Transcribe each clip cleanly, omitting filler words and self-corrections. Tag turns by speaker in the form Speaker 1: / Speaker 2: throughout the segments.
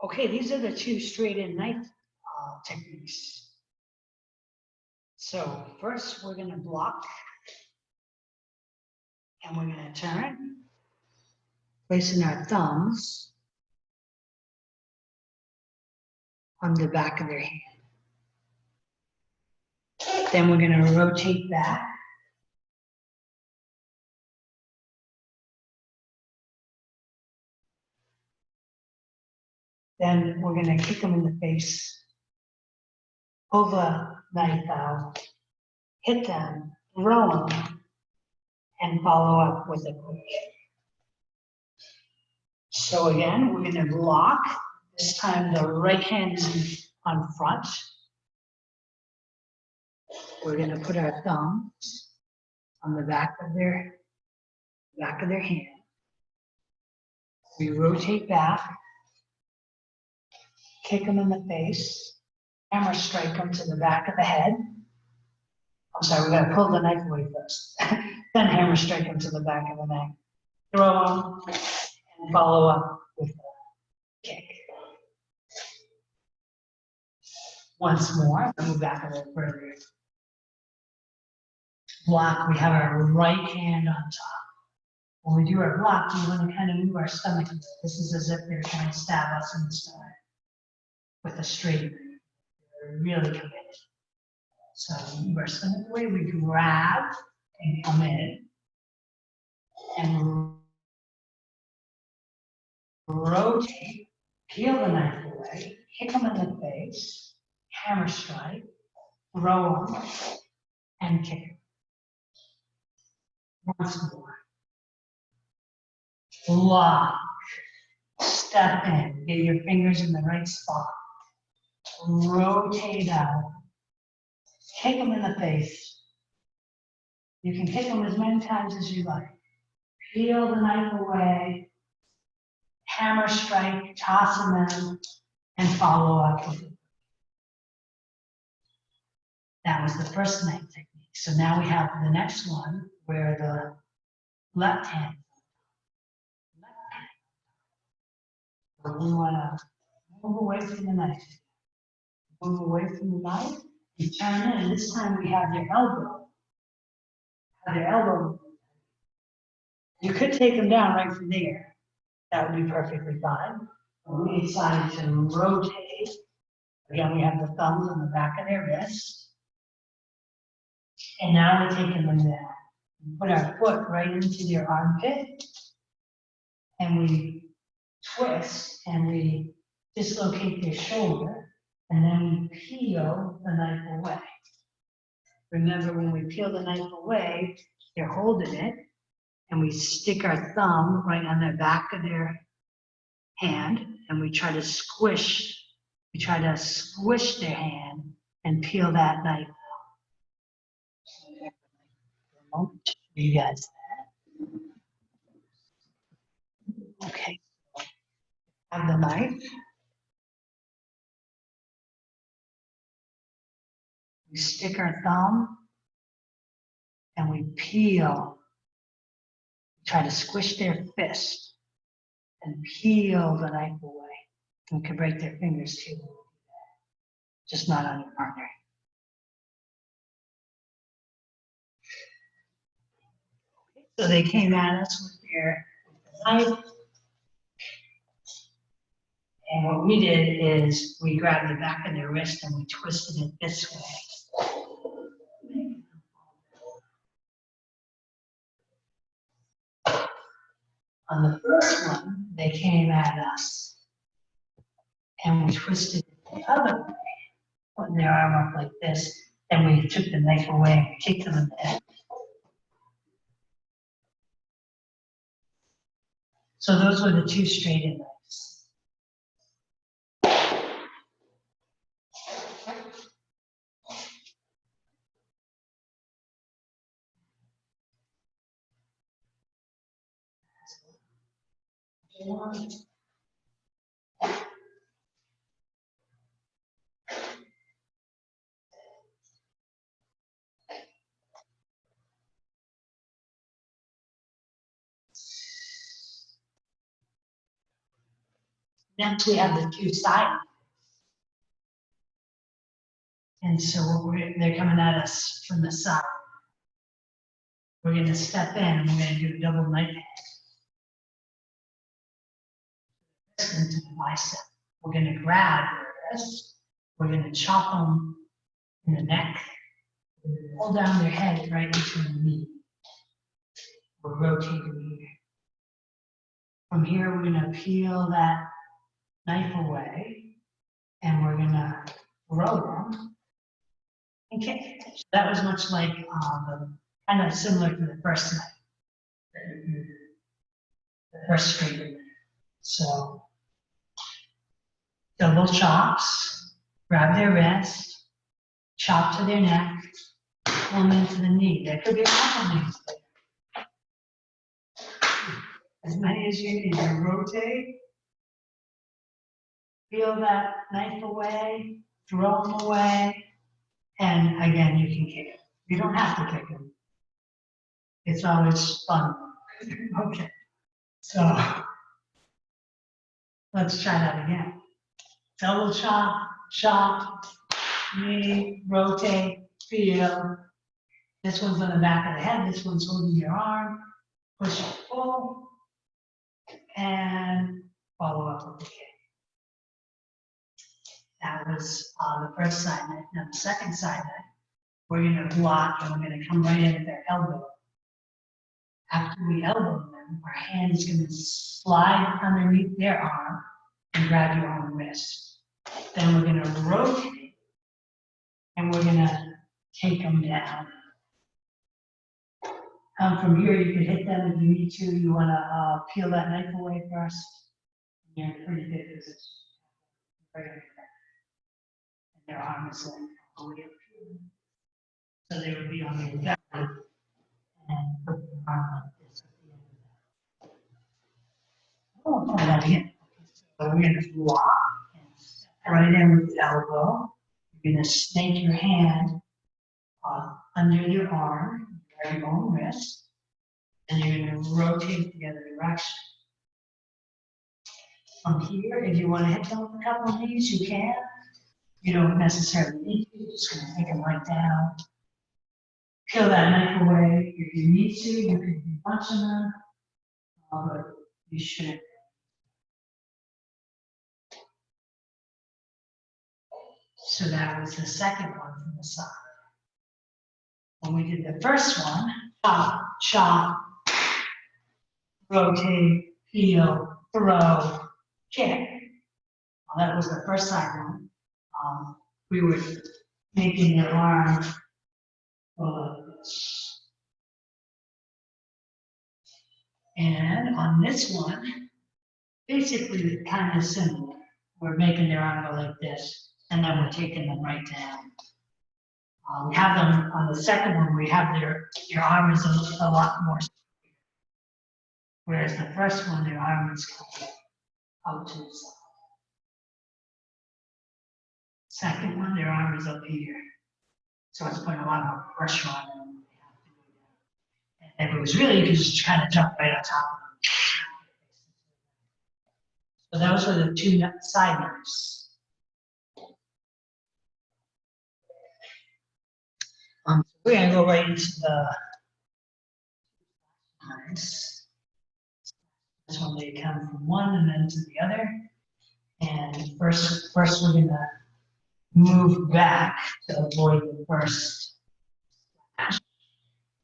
Speaker 1: Okay, these are the two straight-in knife techniques. So first we're going to block and we're going to turn, placing our thumbs on the back of their hand. Then we're going to rotate back. Then we're going to kick them in the face, pull the knife out, hit them, throw them, and follow up with a quick kick. So again, we're going to block. This time the right hand is on front. We're going to put our thumbs on the back of their hand. We rotate back, kick them in the face, hammer strike them to the back of the head. I'm sorry, we got to pull the knife away first. Then hammer strike them to the back of the neck. Throw them and follow up with a kick. Once more, move back a little further. Block, we have our right hand on top. When we do our block, we want to kind of move our stomach. This is as if they're trying to stab us in the stomach with a straight knife. They're really committed. So move our stomach away, we grab and come in and rotate, peel the knife away, kick them in the face, hammer strike, throw them, and kick them. Once more. Lock, step in, get your fingers in the right spot. Rotate out, kick them in the face. You can kick them as many times as you like. Peel the knife away, hammer strike, toss them in, and follow up with it. That was the first knife technique. So now we have the next one where the left hand. We want to move away from the knife. Move away from the knife. You turn in, and this time we have your elbow. You could take them down right from there. That would be perfectly fine. But we decided to rotate. Again, we have the thumbs on the back of their wrists. And now we're taking them down. We put our foot right into their armpit. And we twist and we dislocate their shoulder. And then we peel the knife away. Remember, when we peel the knife away, they're holding it. And we stick our thumb right on the back of their hand. And we try to squish their hand and peel that knife out. You guys that. Okay. Have the knife. We stick our thumb and we peel. Try to squish their fist and peel the knife away. You can break their fingers too. Just not on your partner. So they came at us with their knife. And what we did is we grabbed the back of their wrist and we twisted it this way. On the first one, they came at us and we twisted it the other way, putting their arm up like this. Then we took the knife away and we kicked them in the head. So those were the two straight-in knives. Next, we have the two sides. And so they're coming at us from the side. We're going to step in and we're going to do a double knife hand into the bicep. We're going to grab their wrists. We're going to chop them in the neck. Pull down their head right into the knee. We're rotating here. From here, we're going to peel that knife away and we're going to throw them and kick. So that was much like kind of similar to the first knife, the first straight knife. So double chops, grab their wrist, chop to their neck, pull them into the knee. There could be a couple knees there. As many as you need to rotate, peel that knife away, throw them away, and again, you can kick it. You don't have to kick them. It's always fun. Okay, so let's try that again. Double chop, chop, knee, rotate, peel. This one's on the back of the head, this one's holding your arm, push it, pull, and follow up with the kick. That was the first side knife. Now the second side knife, we're going to block and we're going to come right in at their elbow. After we elbow them, our hand is going to slide underneath their arm and grab your own wrist. Then we're going to rotate and we're going to take them down. From here, you can hit them if you need to. You want to peel that knife away first. You're in a pretty good position. Right there. And their arm is like all the way up here. So they would be on the back and put their arm like this at the end of that. Oh, try that again. So we're going to block and step right in with the elbow. You're going to snake your hand under your arm. Your own wrist, and you're going to rotate the other direction. From here, if you want to hit them with a couple of knees, you can. You don't necessarily need to. You're just going to take them right down. Peel that knife away. If you need to, you can be punching them, but you shouldn't. So that was the second one from the side. When we did the first one, chop, chop, rotate, peel, throw, kick. Well, that was the first side one. We were making your arm go like this. And on this one, basically kind of similar. We're making their arm go like this, and then we're taking them right down. We have them on the second one, we have your arm is a lot more straight. Whereas the first one, their arm is kind of out to the side. Second one, their arm is up here. So it's putting a lot more pressure on them. And if it was really, you could just kind of jump right on top of them. So those were the two side knives. We're going to go right into the knives. This one they come from one and then to the other. And first we're going to move back to avoid the first splash.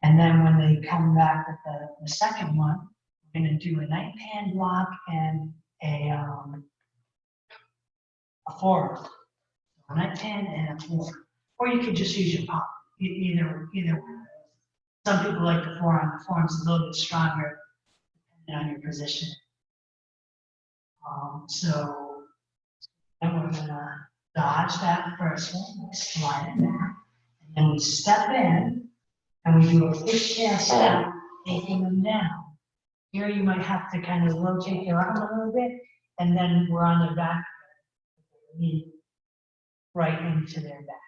Speaker 1: And then when they come back with the second one, we're going to do a knife hand block and a forearm. A knife hand and a forearm. Or you could just use your palm. Either one. Some people like the forearm. The forearm's a little bit stronger depending on your position. So then we're gonna dodge that first one, slide it back, and then we step in and we do a fishtail step, taking them down. Here you might have to kind of rotate your arm a little bit, and then we're on the back, knee right into their back.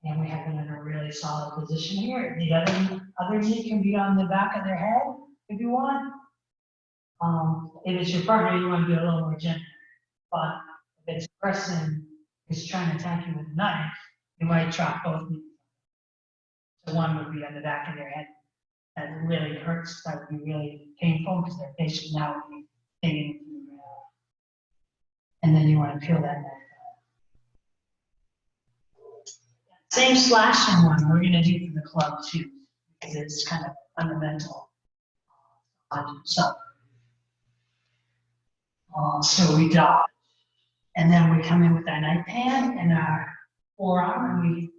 Speaker 1: And we have them in a really solid position here. The other knee can be on the back of their head if you want. If it's your partner, you want to be a little more gentle. But if it's a person who's trying to attack you with a knife, you might drop both knees. So one would be on the back of their head. That really hurts. That would be really painful because their face should now be digging into the ground. And then you want to peel that knife out. Same slashing one we're going to do for the club too, because it's kind of fundamental. So we dodge, and then we come in with our knife hand and our forearm, and we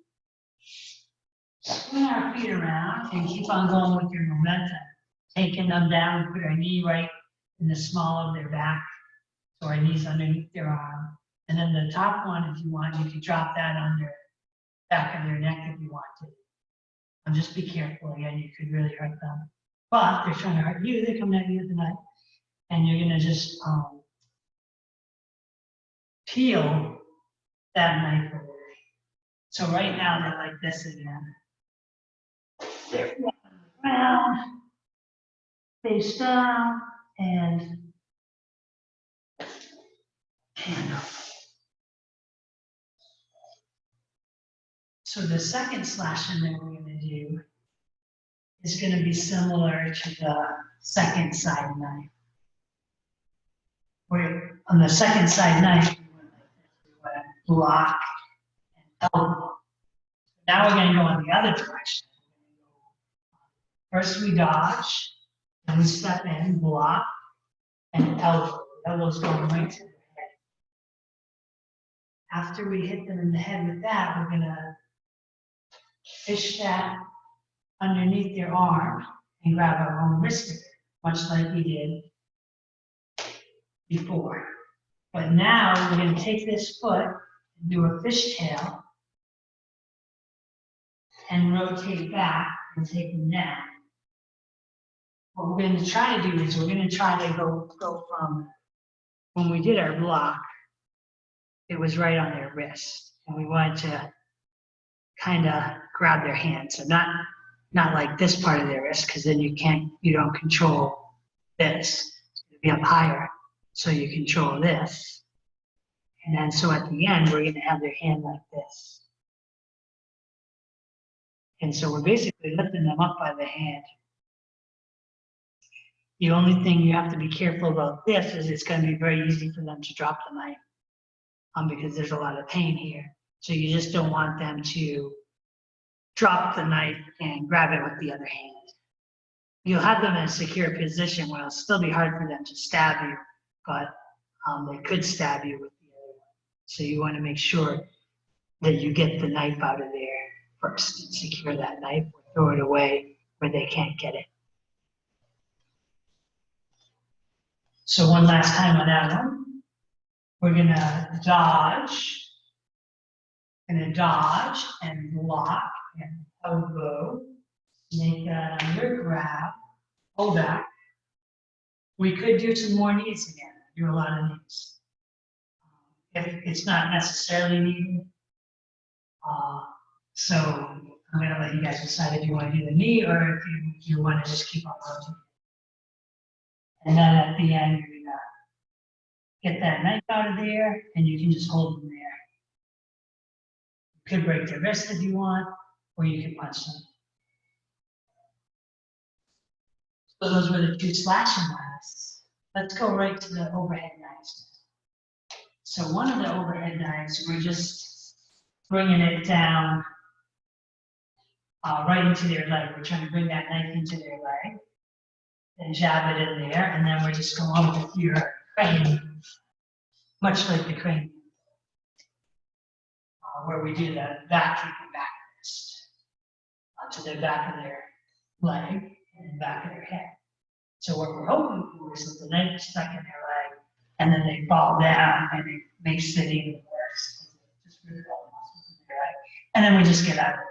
Speaker 1: swing our feet around and keep on going with your momentum, taking them down. We put our knee right in the small of their back, so our knees underneath their arm. And then the top one, if you want, you can drop that on their back of their neck if you want to. And just be careful again, you could really hurt them. But they're trying to hurt you, they come at you with the knife, and you're gonna just peel that knife away. So right now they're like this again. They're on the ground, face down, and hand up. So the second slashing that we're going to do is going to be similar to the second side knife. Where on the second side knife, we want to block and elbow. Now we're going to go in the other direction. First we dodge, then we step in, block, and elbow. The elbow's going right to the head. After we hit them in the head with that, we're going to fish that underneath their arm and grab our own wrist with it, much like we did before. But now we're going to take this foot and do a fishtail and rotate back and take them down. What we're going to try to do is we're going to try to go from when we did our block, it was right on their wrist, and we wanted to kind of grab their hand. So not like this part of their wrist, because then you don't control this. It'll be up higher, so you control this. And then so at the end, we're going to have their hand like this. And so we're basically lifting them up by the hand. The only thing you have to be careful about this is it's going to be very easy for them to drop the knife because there's a lot of pain here. So you just don't want them to drop the knife and grab it with the other hand. You'll have them in a secure position where it'll still be hard for them to stab you, but they could stab you with the other one. So you want to make sure that you get the knife out of there first and secure that knife or throw it away where they can't get it. So one last time on that one. We're gonna dodge and block and elbow, make that under, grab, pull back. We could do some more knees again, do a lot of knees. If it's not necessarily needed. So I'm gonna let you guys decide if you wanna do the knee or if you wanna just keep on rotating. And then at the end, you're gonna get that knife out of there and you can just hold them there. You could break their wrist if you want, or you can punch them. So those were the two slashing knives. Let's go right to the overhead knives. So one of the overhead knives, we're just bringing it down right into their leg. We're trying to bring that knife into their leg and jab it in there, and then we're just going with your crane, much like the crane, where we do the back kick and back wrist to the back of their leg and back of their head. So what we're hoping for is that the knife is stuck in their leg, and then they fall down, and it makes it even worse. Just really all the muscles in their leg, and then we just get out of it.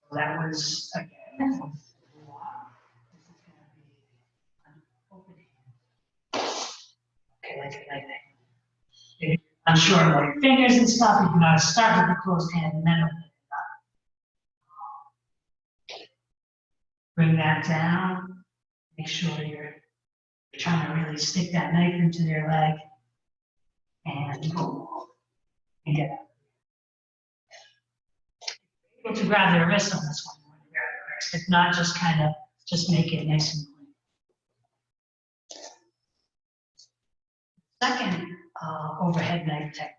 Speaker 1: So that was again. This is going to be an open hand. Okay, like that. If you're unsure about your fingers and stuff, you can start with the closed hand and then open it up. Bring that down. Make sure you're trying to really stick that knife into their leg and get it. Able to grab their wrist on this one. If not, just kind of just make it nice and clean. Second overhead knife technique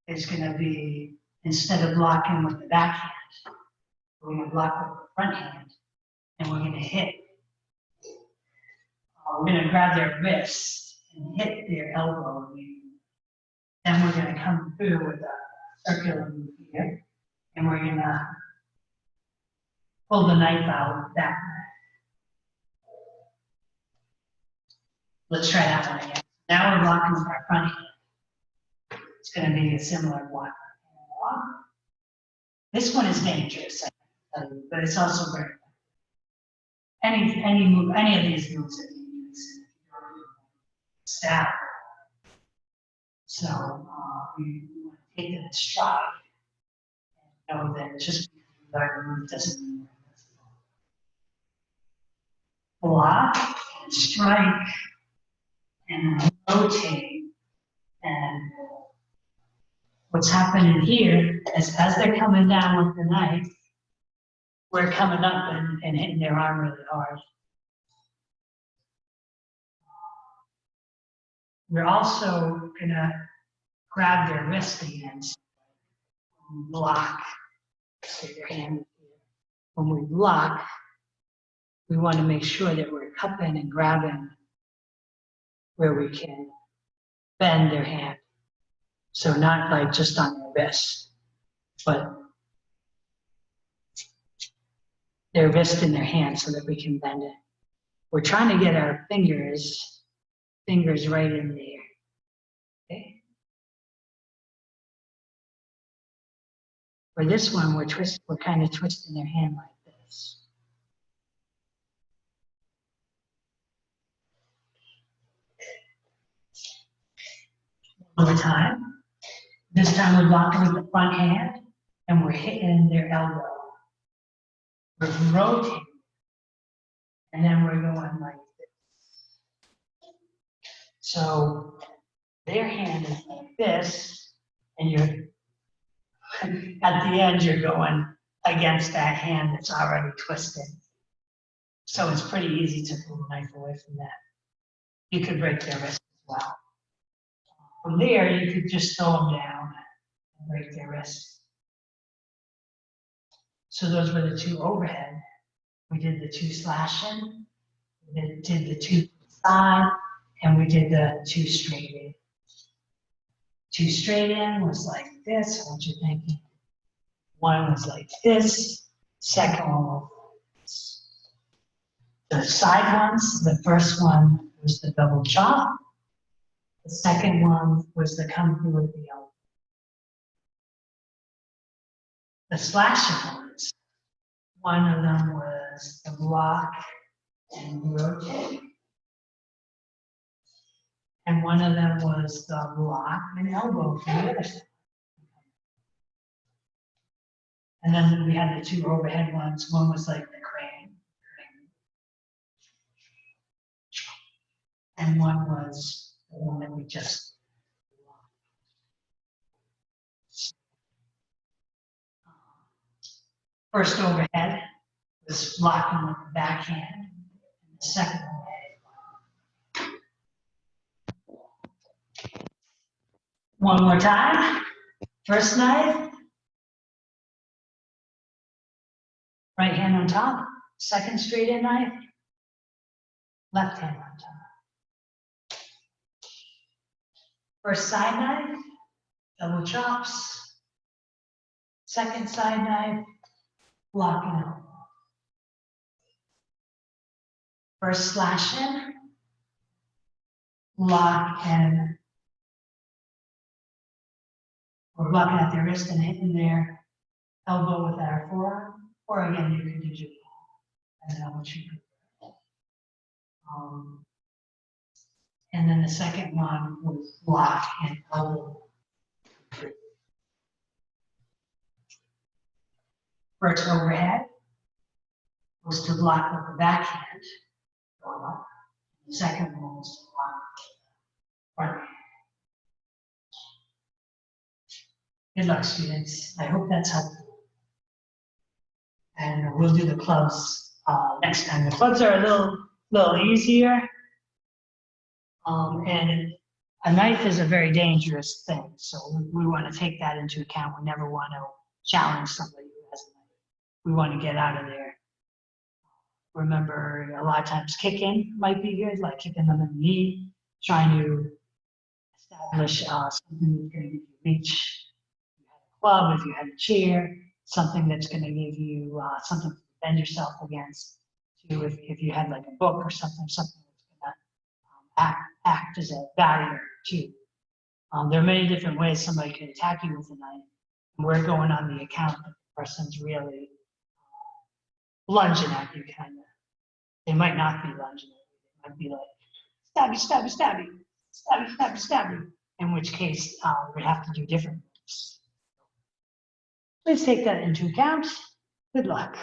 Speaker 1: is going to be, instead of blocking with the back hand, we're going to block with the front hand, and we're going to hit. We're going to grab their wrist and hit their elbow. Then we're going to come through with a circular move here, and we're going to pull the knife out that way. Let's try that one again. Now we're blocking with our front hand. It's going to be a similar block. This one is dangerous, but it's also very good. Any move, any of these moves that you use, stab. So we want to take it in stride and know that just because we learn a move doesn't mean we're block and strike and rotate. And what's happening here is as they're coming down with the knife, we're coming up and hitting their arm really hard. We're also gonna grab their wrist again, block. So your hand here. When we block, we want to make sure that we're cupping and grabbing where we can bend their hand. So not like just on their wrist, but their wrist in their hand so that we can bend it. We're trying to get our fingers right in there. Okay. For this one, we're kind of twisting their hand like this. One more time. This time we're blocking with the front hand and we're hitting their elbow. We're rotating. And then we're going like this. So their hand is like this, and you're at the end, you're going against that hand that's already twisted. So it's pretty easy to pull the knife away from that. You could break their wrist as well. From there, you could just throw them down and break their wrist. So those were the two overhead. We did the two slashing, we did the two side, and we did the two straight in. Two straight in was like this, what you thinking? One was like this, second one was this. The side ones, the first one was the double chop. The second one was the come through with the elbow. The slashing ones, one of them was the block and rotate. And one of them was the block and elbow from the other side. And then we had the two overhead ones. One was like the crane. And one was the one that we just first overhead was blocking with the backhand. And the second overhead. One more time. First knife. Right hand on top. Second straight in knife. Left hand on top. First side knife. Double chops. Second side knife. Block and elbow. First slash in. Lock and we're blocking at their wrist and hitting their elbow with our forearm. Or again, you can do your palm. I don't know what you prefer. And then the second one was block and elbow. First overhead. was to block with the backhand going up. The second one was to block with the front hand. Good luck, students. I hope that's helpful. And we'll do the clubs next time. The clubs are a little easier. And a knife is a very dangerous thing, so we want to take that into account. We never want to challenge somebody who has a knife. We want to get out of there. Remember, a lot of times kicking might be good, like kicking them in the knee, trying to establish something that's going to give you reach. If you had a club, if you had a chair, something that's going to give you something to defend yourself against. Too, if you had like a book or something that's going to act as a barrier too. There are many different ways somebody can attack you with a knife. And we're going on the account that the person's really lunging at you, kind of. They might not be lunging at you. They might be like, stabby, stabby, stabby, stabby, stabby, stabby. In which case, we have to do different moves. Please take that into account. Good luck.